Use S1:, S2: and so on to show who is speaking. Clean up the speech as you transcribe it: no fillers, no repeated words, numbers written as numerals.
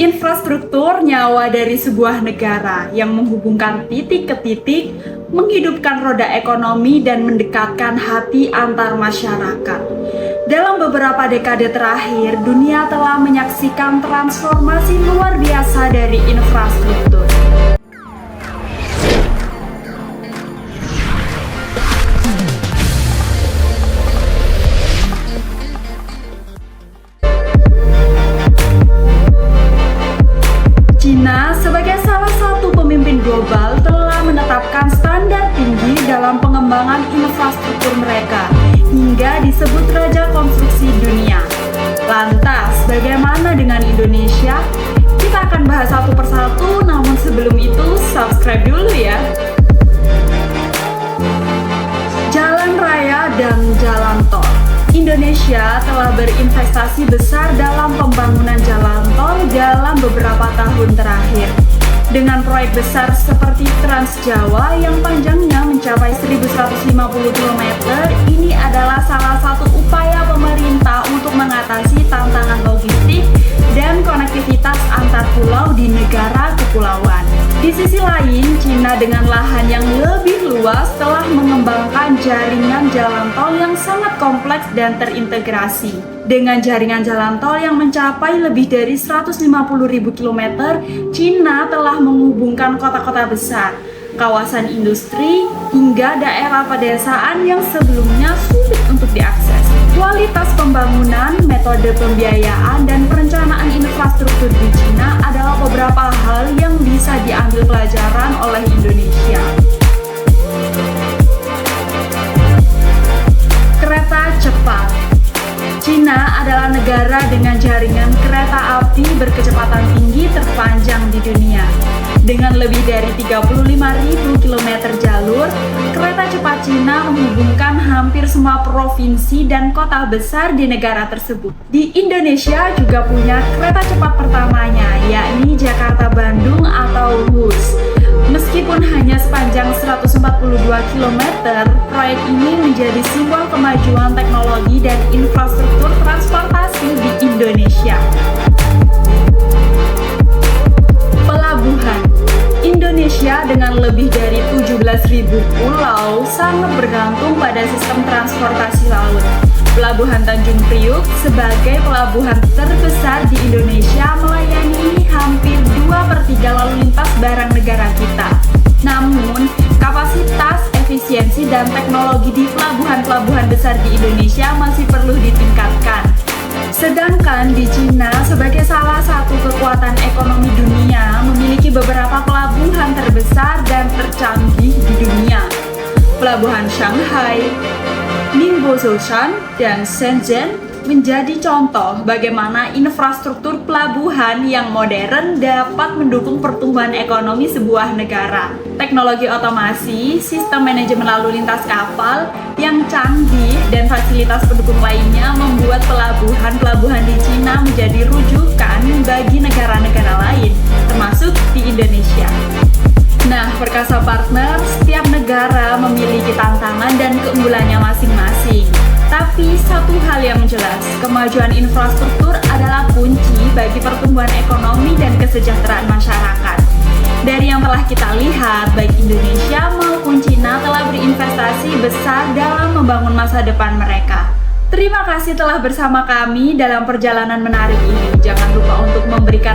S1: Infrastruktur nyawa dari sebuah negara yang menghubungkan titik ke titik, menghidupkan roda ekonomi dan mendekatkan hati antar masyarakat. Dalam beberapa dekade terakhir, dunia telah menyaksikan transformasi luar biasa dari infrastruktur. China sebagai salah satu pemimpin global telah menetapkan standar tinggi dalam pengembangan infrastruktur mereka hingga disebut raja konstruksi dunia. Lantas, bagaimana dengan Indonesia? Kita akan bahas satu persatu, namun sebelum itu subscribe dulu ya. Jalan raya dan jalan tol. Indonesia telah berinvestasi besar dalam pembangunan jalan tol dalam beberapa tahun terakhir. Dengan proyek besar seperti Trans Jawa yang panjangnya mencapai 1.150 km, ini adalah salah satu upaya pemerintah untuk mengatasi tantangan logistik dan konektivitas antar pulau di negara kepulauan. Di sisi lain, China dengan lahan yang lebih luas telah mengembangkan jaringan jalan tol yang sangat kompleks dan terintegrasi. Dengan jaringan jalan tol yang mencapai lebih dari 150.000 km, China telah menghubungkan kota-kota besar, kawasan industri, hingga daerah pedesaan yang sebelumnya sulit untuk diakses. Kualitas pembangunan, metode pembiayaan, dan perencanaan infrastruktur di China adalah beberapa hal yang bisa diambil pelajaran oleh Indonesia. Kereta cepat. China adalah negara dengan jaringan kereta api berkecepatan tinggi terpanjang di dunia. Dengan lebih dari 35.000 km jalur, kereta cepat China menghubungkan hampir semua provinsi dan kota besar di negara tersebut. Di Indonesia juga punya kereta cepat pertamanya, yakni Jakarta-Bandung atau WUS. Meskipun hanya sepanjang 142 km, proyek ini menjadi simbol kemajuan teknologi dan infrastruktur transportasi di Indonesia. Pelabuhan. Indonesia dengan lebih dari 17.000 pulau sangat bergantung pada sistem transportasi laut. Pelabuhan Tanjung Priuk sebagai pelabuhan terbesar di Indonesia melayani hampir 2/3 lalu lintas barang negara kita. Namun, kapasitas, efisiensi, dan teknologi di pelabuhan-pelabuhan besar di Indonesia masih perlu ditingkatkan. Sedangkan di China sebagai salah satu kekuatan ekonomi dunia memiliki beberapa pelabuhan terbesar dan tercanggih di dunia. Pelabuhan Shanghai, Ningbo Zhoushan, dan Shenzhen menjadi contoh bagaimana infrastruktur pelabuhan yang modern dapat mendukung pertumbuhan ekonomi sebuah negara. Teknologi otomasi, sistem manajemen lalu lintas kapal yang canggih, dan fasilitas pendukung lainnya membuat pelabuhan-pelabuhan di China menjadi rujukan bagi negara-negara lain, termasuk di Indonesia. Nah, perkasa partner, setiap negara memiliki tantangan dan keunggulannya masing-masing. Tapi satu hal yang jelas, kemajuan infrastruktur adalah kunci bagi pertumbuhan ekonomi dan kesejahteraan masyarakat. Dari yang telah kita lihat, baik Indonesia maupun China telah berinvestasi besar dalam membangun masa depan mereka. Terima kasih telah bersama kami dalam perjalanan menarik ini. Jangan lupa untuk memberikan